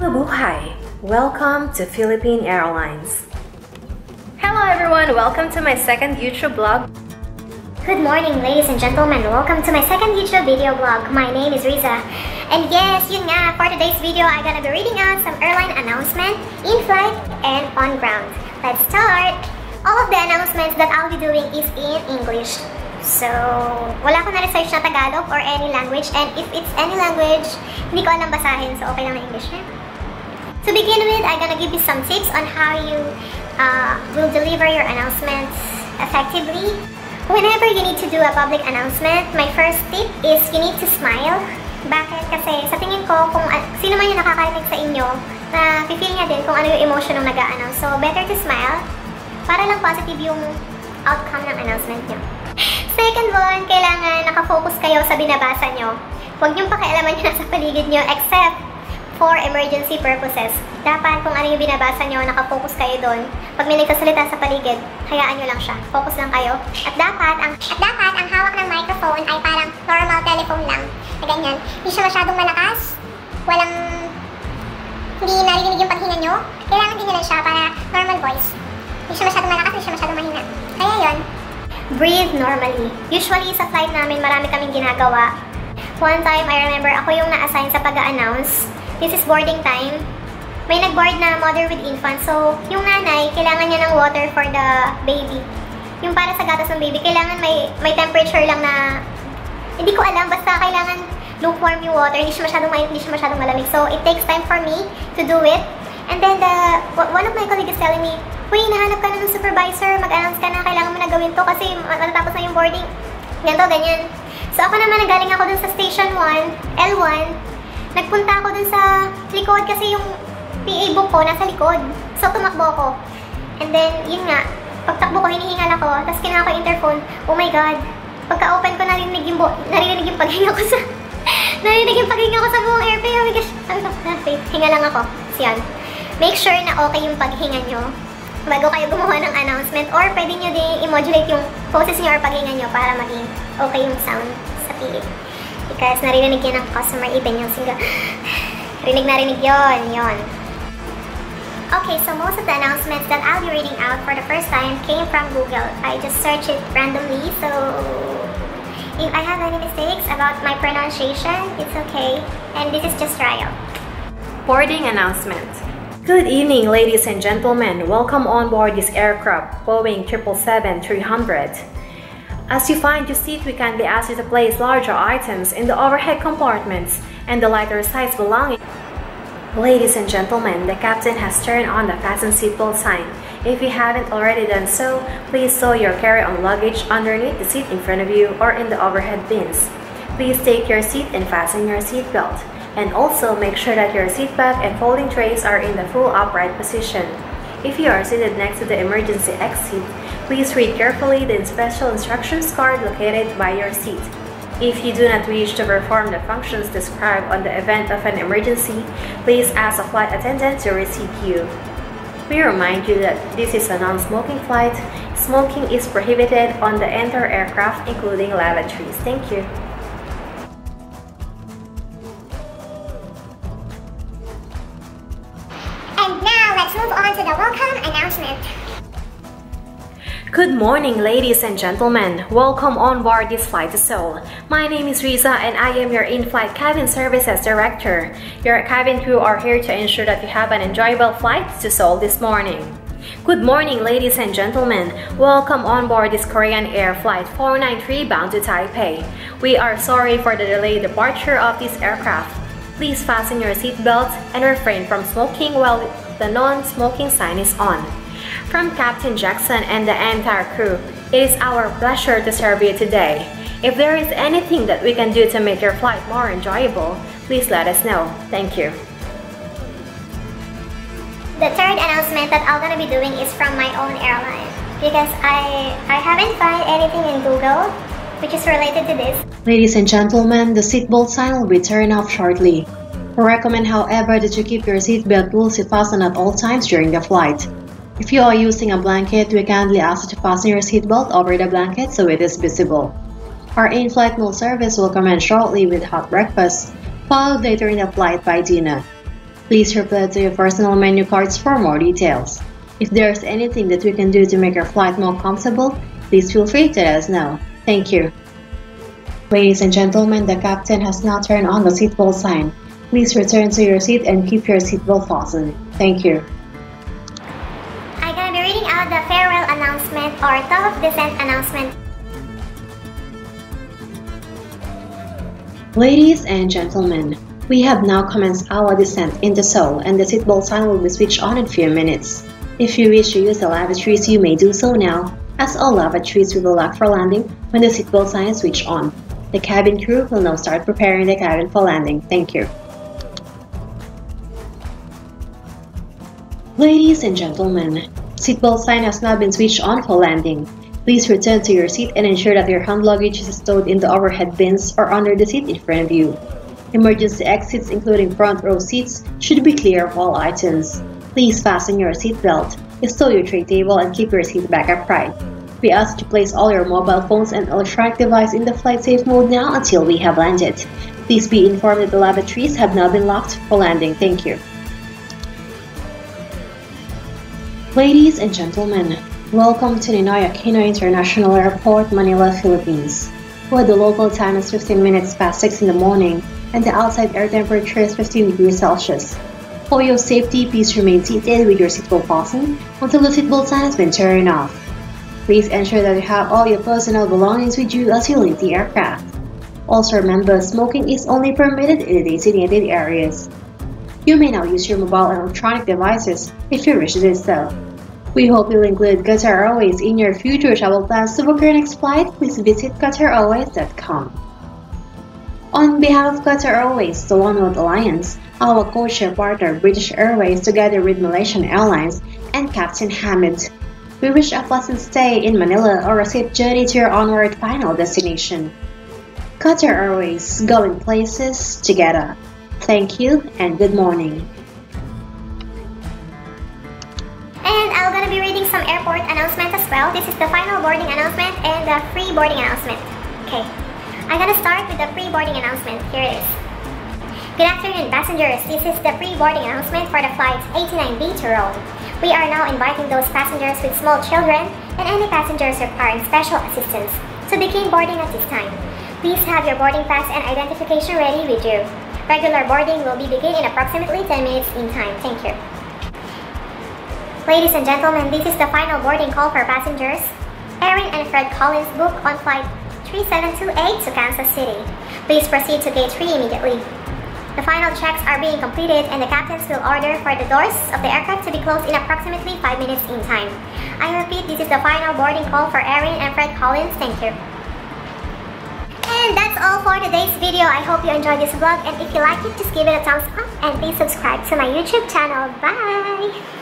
Mabuhay! Welcome to Philippine Airlines. Hello everyone! Welcome to my second YouTube vlog. Good morning ladies and gentlemen. Welcome to my second YouTube video vlog. My name is Riza. And yes, yun nga, for today's video, I'm gonna be reading out some airline announcement in flight and on ground. Let's start! All of the announcements that I'll be doing is in English. So, wala akong na-research na Tagalog or any language. And if it's any language, hindi ko alam basahin. So, okay lang na English na. To begin with, I'm gonna give you some tips on how you will deliver your announcements effectively. Whenever you need to do a public announcement, my first tip is you need to smile. Bakit? Kasi sa tingin ko, kung sino man yung nakakarinig sa inyo, na feel niya din kung ano yung emotion ng nag-a-announce. So, better to smile para lang positive yung outcome ng announcement nyo. Second one, kailangan nakafocus kayo sa binabasa nyo. Huwag niyong pakialaman yung nasa paligid nyo except for emergency purposes. Dapat kung ano yung binabasa nyo, nakafocus kayo doon. Pag may nagsasalita sa paligid, hayaan nyo lang siya. Focus lang kayo. At dapat ang hawak ng microphone ay parang normal telephone lang. Na ganyan. Hindi siya masyadong malakas. Hindi narinig yung paghinga nyo. Kailangan din nyo lang siya para normal voice. Hindi siya masyadong malakas, hindi siya masyadong mahina. Kaya yun. Breathe normally. Usually sa flight namin, marami kaming ginagawa. One time, I remember, ako yung na-assign sa pag-a-announce. This is boarding time. May nag-board na mother with infant. So, yung nanay, kailangan niya ng water for the baby. Yung para sa gatas ng baby, kailangan may temperature lang na, hindi ko alam, basta kailangan lukewarm yung water. Hindi siya masyadong mainit, hindi siya masyadong malamig. So, it takes time for me to do it. And then, one of my colleagues is telling me, "Uy, nahanap ka na ng supervisor, mag-announce ka na, kailangan mo na gawin to kasi matatapos na yung boarding." Ganito, ganyan. So, ako naman, nagaling ako dun sa station 1, L1. Nagpunta ako dun sa likod kasi yung PA book ko nasa likod. So, tumakbo ako. And then, yun nga, pagtakbo ko, hinihingal ako. Tapos, kailangan ko interphone. Oh my God. Pagka-open ko, narinig yung paghinga ko sa buong airplane. Oh my gosh. Sabi ko, hinga lang ako. So, yan. Make sure na okay yung paghinga nyo bago kayo gumawa ng announcement. Or, pwede nyo din i-modulate yung poses nyo or paghinga nyo para maging okay yung sound sa PA. Because narinig yan ng customer, even yung single. Rinig yon. Okay, so most of the announcements that I'll be reading out for the first time came from Google. I just searched it randomly, so if I have any mistakes about my pronunciation, it's okay. And this is just trial. Boarding announcement. Good evening, ladies and gentlemen. Welcome on board this aircraft, Boeing 777-300. As you find your seat, we kindly ask you to place larger items in the overhead compartments and the lighter size belonging. Ladies and gentlemen, the captain has turned on the fasten seatbelt sign. If you haven't already done so, please stow your carry-on luggage underneath the seat in front of you or in the overhead bins. Please take your seat and fasten your seatbelt. And also make sure that your seat back and folding trays are in the full upright position. If you are seated next to the emergency exit, please read carefully the special instructions card located by your seat. If you do not wish to perform the functions described on the event of an emergency, please ask a flight attendant to receive you. We remind you that this is a non-smoking flight. Smoking is prohibited on the entire aircraft, including lavatories. Thank you. Let's move on to the welcome announcement. Good morning, ladies and gentlemen. Welcome on board this flight to Seoul. My name is Riza and I am your in-flight cabin services director. Your cabin crew are here to ensure that you have an enjoyable flight to Seoul this morning. Good morning, ladies and gentlemen. Welcome on board this Korean Air Flight 493 bound to Taipei. We are sorry for the delayed departure of this aircraft. Please fasten your seatbelts and refrain from smoking while the non-smoking sign is on. From Captain Jackson and the entire crew, it is our pleasure to serve you today. If there is anything that we can do to make your flight more enjoyable, please let us know. Thank you. The third announcement that I'm gonna be doing is from my own airline because I haven't found anything in Google which is related to this. Ladies and gentlemen, the seatbelt sign will be turned off shortly. We recommend, however, that you keep your seatbelt rules fastened at all times during the flight. If you are using a blanket, we kindly ask you to fasten your seatbelt over the blanket so it is visible. Our in-flight meal service will commence shortly with hot breakfast, followed later in the flight by dinner. Please reply to your personal menu cards for more details. If there's anything that we can do to make your flight more comfortable, please feel free to let us know. Thank you. Ladies and gentlemen, the captain has now turned on the seatbelt sign. Please return to your seat and keep your seatbelt fastened. Thank you. I'm gonna be reading out the farewell announcement or top of descent announcement. Ladies and gentlemen, we have now commenced our descent into Seoul and the seatbelt sign will be switched on in a few minutes. If you wish to use the lavatories, you may do so now, as all lavatories will be locked for landing when the seatbelt sign is switched on. The cabin crew will now start preparing the cabin for landing. Thank you. Ladies and gentlemen, seatbelt sign has now been switched on for landing. Please return to your seat and ensure that your hand luggage is stowed in the overhead bins or under the seat in front of you. Emergency exits, including front row seats, should be clear of all items. Please fasten your seat belt, stow your tray table, and keep your seat back upright. We ask to place all your mobile phones and electronic devices in the flight safe mode now until we have landed. Please be informed that the lavatories have now been locked for landing. Thank you. Ladies and gentlemen, welcome to Ninoy Aquino International Airport, Manila, Philippines, where the local time is 15 minutes past 6 in the morning and the outside air temperature is 15 degrees Celsius. For your safety, please remain seated with your seatbelt fastened until the seatbelt sign has been turned off. Please ensure that you have all your personal belongings with you as you leave the aircraft. Also remember, smoking is only permitted in the designated areas. You may now use your mobile and electronic devices if you wish to do so. We hope you'll include Qatar Airways in your future travel plans. To book your next flight, please visit QatarAirways.com. On behalf of Qatar Airways, the One World Alliance, our codeshare partner British Airways together with Malaysian Airlines, and Captain Hamid, we wish a pleasant stay in Manila or a safe journey to your onward final destination. Qatar Airways, going places together. Thank you and good morning. And I'm gonna be reading some airport announcement as well. This is the final boarding announcement and the free boarding announcement. Okay, I'm gonna start with the free boarding announcement. Here it is. Good afternoon, passengers. This is the free boarding announcement for the flights 89B to Rome. We are now inviting those passengers with small children and any passengers requiring special assistance to begin boarding at this time. Please have your boarding pass and identification ready with you. Regular boarding will be begin in approximately 10 minutes in time. Thank you. Ladies and gentlemen, this is the final boarding call for passengers. Erin and Fred Collins book on flight 3728 to Kansas City. Please proceed to gate 3 immediately. The final checks are being completed and the captains will order for the doors of the aircraft to be closed in approximately 5 minutes in time. I repeat, this is the final boarding call for Erin and Fred Collins. Thank you. And that's all for today's video. I hope you enjoyed this vlog, and if you like it, just give it a thumbs up and please subscribe to my YouTube channel. Bye!